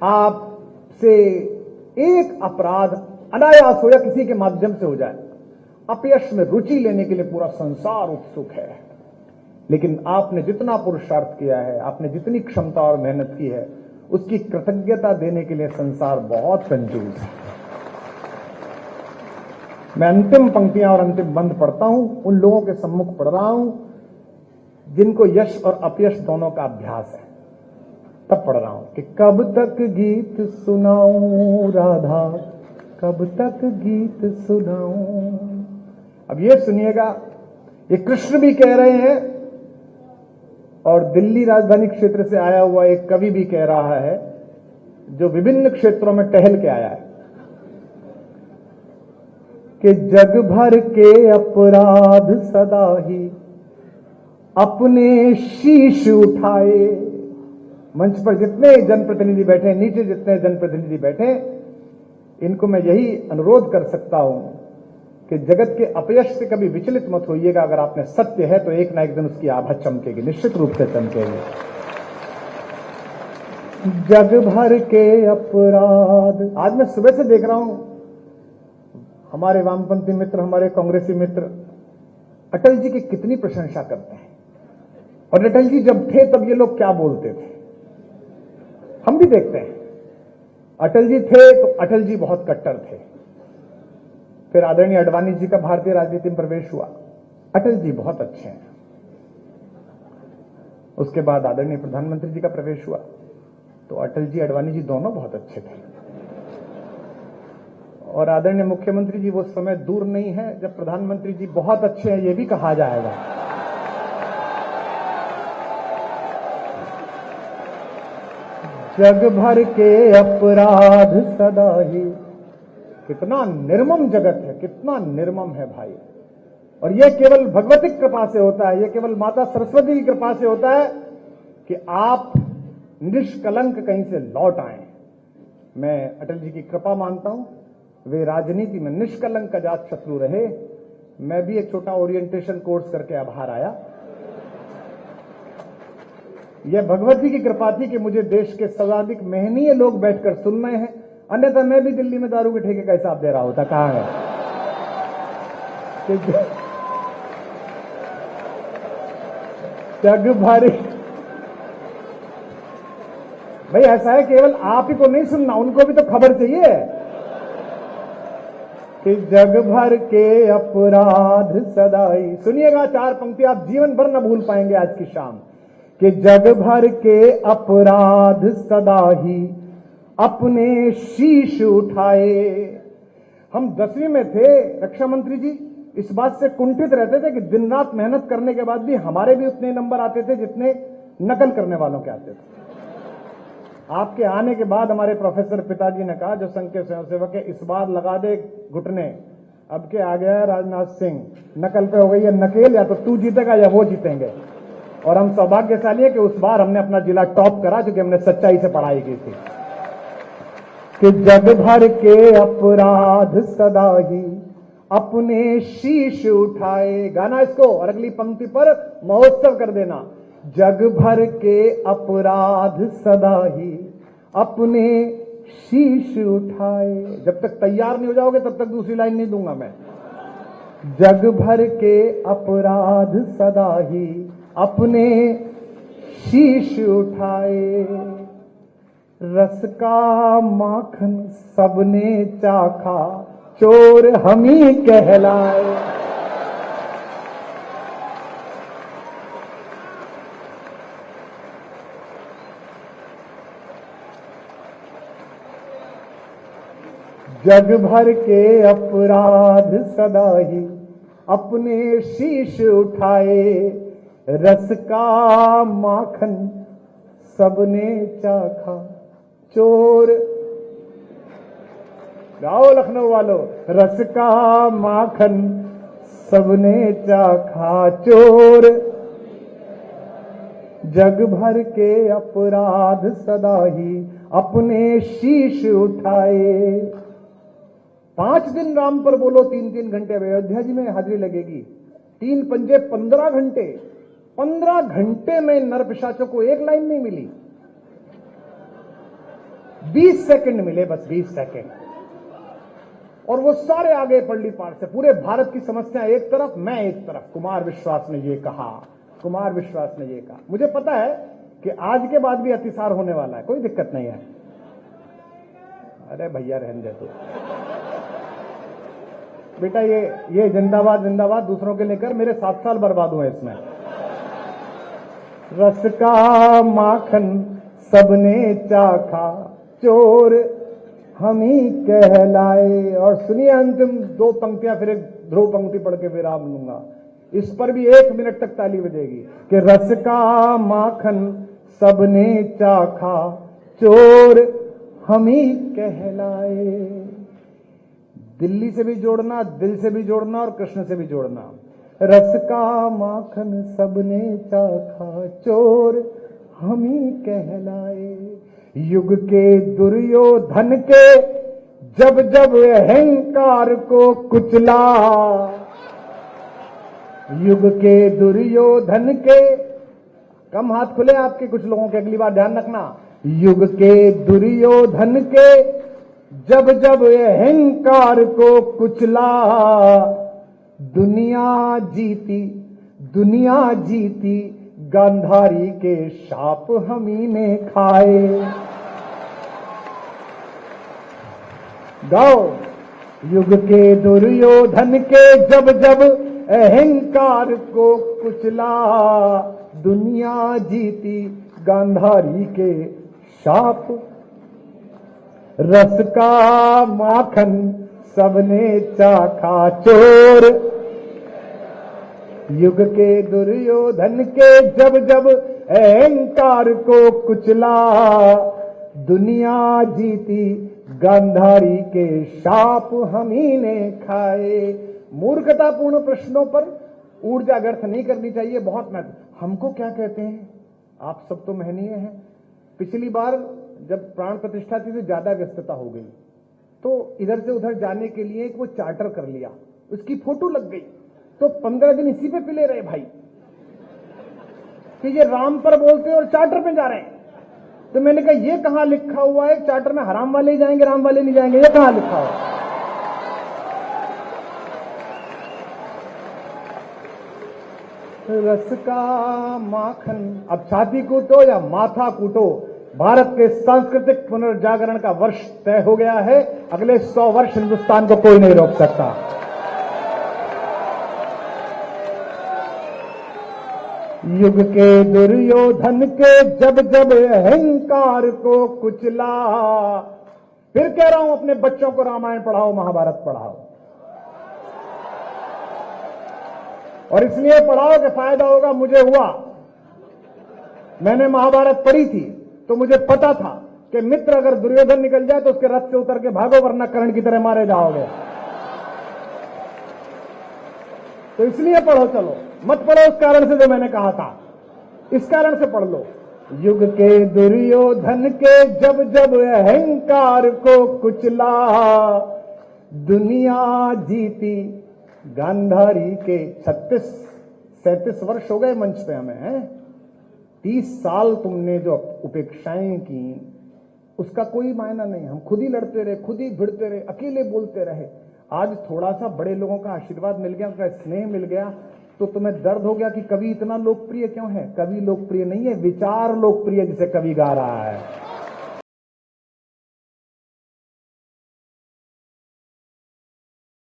आपसे एक अपराध अनायास हो या किसी के माध्यम से हो जाए, अपयश में रुचि लेने के लिए पूरा संसार उत्सुक है। लेकिन आपने जितना पुरुषार्थ किया है, आपने जितनी क्षमता और मेहनत की है, उसकी कृतज्ञता देने के लिए संसार बहुत कंजूस है। मैं अंतिम पंक्तियां और अंतिम बंद पढ़ता हूं, उन लोगों के सम्मुख पढ़ रहा हूं जिनको यश और अपयश दोनों का अभ्यास है। तब पढ़ रहा हूं कि कब तक गीत सुनाऊं राधा, कब तक गीत सुनाऊं। अब ये सुनिएगा, ये कृष्ण भी कह रहे हैं और दिल्ली राजधानी क्षेत्र से आया हुआ एक कवि भी कह रहा है, जो विभिन्न क्षेत्रों में टहल के आया है, कि जग भर के अपराध सदा ही अपने शीश उठाए। मंच पर जितने जनप्रतिनिधि बैठे, नीचे जितने जनप्रतिनिधि बैठे, इनको मैं यही अनुरोध कर सकता हूं कि जगत के अपयश से कभी विचलित मत होइएगा। अगर आपने सत्य है तो एक ना एक दिन उसकी आभा चमकेगी, निश्चित रूप से चमकेगी। जग भर के अपराध। आज मैं सुबह से देख रहा हूं, हमारे वामपंथी मित्र, हमारे कांग्रेसी मित्र अटल जी की कितनी प्रशंसा करते हैं। और अटल जी जब थे तब ये लोग क्या बोलते थे, हम भी देखते हैं। अटल जी थे तो अटल जी बहुत कट्टर थे। फिर आदरणीय अडवाणी जी का भारतीय राजनीति में प्रवेश हुआ, अटल जी बहुत अच्छे हैं। उसके बाद आदरणीय प्रधानमंत्री जी का प्रवेश हुआ तो अटल जी अडवाणी जी दोनों बहुत अच्छे थे। और आदरणीय मुख्यमंत्री जी वो समय दूर नहीं है जब प्रधानमंत्री जी बहुत अच्छे हैं, ये भी कहा जाएगा। जग भर के अपराध सदा ही। कितना निर्मम जगत है, कितना निर्मम है भाई। और यह केवल भगवती कृपा से होता है, यह केवल माता सरस्वती की कृपा से होता है कि आप निष्कलंक कहीं से लौट आए। मैं अटल जी की कृपा मानता हूं, वे राजनीति में निष्कलंक अजात शत्रु रहे। मैं भी एक छोटा ओरिएंटेशन कोर्स करके अब बाहर आया। यह भगवती की कृपा थी कि मुझे देश के सर्वाधिक महनीय लोग बैठकर सुन रहे हैं, अन्यथा मैं भी दिल्ली में दारू के ठेके का हिसाब दे रहा होता। कहां है जग भर। भाई ऐसा है, केवल आप ही को नहीं सुनना, उनको भी तो खबर चाहिए कि जग भर के अपराध सदाई। सुनिएगा, चार पंक्ति आप जीवन भर न भूल पाएंगे आज की शाम। कि जग भर के अपराध सदा ही अपने शीश उठाए। हम 10वीं में थे, रक्षा मंत्री जी इस बात से कुंठित रहते थे कि दिन रात मेहनत करने के बाद भी हमारे भी उतने नंबर आते थे जितने नकल करने वालों के आते थे। आपके आने के बाद हमारे प्रोफेसर पिताजी ने कहा, जो संघ के स्वयंसेवक है, इस बार लगा दे घुटने, अब के आ गया है राजनाथ सिंह, नकल पे हो गई है नकेल, या तो तू जीतेगा या वो जीतेंगे। और हम सौभाग्यशाली है कि उस बार हमने अपना जिला टॉप करा, क्योंकि हमने सच्चाई से पढ़ाई की थी। कि जग भर के अपराध सदा ही अपने शीश उठाए। गाना इसको और अगली पंक्ति पर महोत्सव कर देना। जग भर के अपराध सदा ही अपने शीश उठाए। जब तक तैयार नहीं हो जाओगे तब तक दूसरी लाइन नहीं दूंगा मैं। जग भर के अपराध सदा ही अपने शीश उठाए। रस का माखन सबने चाखा, चोर हम ही कहलाए। जग भर के अपराध सदा ही अपने शीश उठाए। रस का माखन सबने चाखा, चोर। गाओ लखनऊ वालों, रस का माखन सबने चाखा, चोर। जग भर के अपराध सदा ही अपने शीश उठाए। 5 दिन राम पर बोलो, 3-3 घंटे अयोध्या जी में हाजिरी लगेगी। 3 पंजे 15 घंटे। 15 घंटे में नर पिशाचों को एक लाइन नहीं मिली। 20 सेकंड मिले, बस 20 सेकंड, और वो सारे आगे पल्ली पार से, पूरे भारत की समस्या एक तरफ, मैं एक तरफ। कुमार विश्वास ने ये कहा, कुमार विश्वास ने ये कहा। मुझे पता है कि आज के बाद भी अतिसार होने वाला है, कोई दिक्कत नहीं है। अरे भैया रहने दे तू बेटा, ये जिंदाबाद जिंदाबाद दूसरों के लेकर, मेरे 7 साल बर्बाद हुए इसमें। रस का माखन सबने चाखा, चोर हम ही कहलाए। और सुनिए अंतिम 2 पंक्तियां, फिर एक ध्रुव पंक्ति पढ़ के विराम लूंगा। इस पर भी 1 मिनट तक ताली बजेगी कि रस का माखन सबने चाखा, चोर हम ही कहलाए। दिल्ली से भी जोड़ना, दिल से भी जोड़ना और कृष्ण से भी जोड़ना। रस का माखन सबने चाखा, चोर हम ही कहलाए। युग के दुर्योधन के जब जब अहंकार को कुचला, युग के दुर्योधन के, कम हाथ खुले आपके कुछ लोगों के, अगली बार ध्यान रखना। युग के दुर्योधन के जब जब अहंकार को कुचला, दुनिया जीती, दुनिया जीती, गांधारी के शाप हमी ने खाए। गाओ। युग के दुर्योधन के जब जब अहंकार को कुचला, दुनिया जीती, गांधारी के शाप। रस का माखन सबने चाखा, चोर। युग के दुर्योधन के जब जब अहंकार को कुचला, दुनिया जीती, गांधारी के शाप हम ही ने खाए। मूर्खतापूर्ण प्रश्नों पर ऊर्जा व्यर्थ नहीं करनी चाहिए, बहुत महत्व। हमको क्या कहते हैं, आप सब तो महनीय हैं। पिछली बार जब प्राण प्रतिष्ठा थी तो ज्यादा व्यस्तता हो गई, तो इधर से उधर जाने के लिए एक वो चार्टर कर लिया, उसकी फोटो लग गई, तो 15 दिन इसी पे पिले रहे भाई कि ये राम पर बोलते और चार्टर पे जा रहे हैं। तो मैंने कहा ये कहां लिखा हुआ है चार्टर में हराम वाले ही जाएंगे, राम वाले नहीं जाएंगे, ये कहां लिखा हुआ है? रस का माखन, अब छाती कूटो या माथा कूटो, भारत के सांस्कृतिक पुनर्जागरण का वर्ष तय हो गया है। अगले 100 वर्ष हिंदुस्तान को कोई नहीं रोक सकता। युग के दुर्योधन के जब जब अहंकार को कुचला, फिर कह रहा हूं अपने बच्चों को रामायण पढ़ाओ, महाभारत पढ़ाओ, और इसलिए पढ़ाओ कि फायदा होगा। मुझे हुआ, मैंने महाभारत पढ़ी थी तो मुझे पता था कि मित्र अगर दुर्योधन निकल जाए तो उसके रथ से उतर के भागो, वरना कर्ण की तरह मारे जाओगे। तो इसलिए पढ़ो, चलो मत पढ़ो उस कारण से जो मैंने कहा था, इस कारण से पढ़ लो। युग के दुर्योधन के जब जब अहंकार को कुचला, दुनिया जीती, गांधारी के 36-37 वर्ष हो गए मंच पे हमें, हैं 30 साल तुमने जो उपेक्षाएं की उसका कोई मायना नहीं। हम खुद ही लड़ते रहे, खुद ही भिड़ते रहे, अकेले बोलते रहे। आज थोड़ा सा बड़े लोगों का आशीर्वाद मिल गया, उनका स्नेह मिल गया, तो तुम्हें दर्द हो गया कि कवि इतना लोकप्रिय क्यों है। कवि लोकप्रिय नहीं है, विचार लोकप्रिय, जिसे कवि गा रहा है।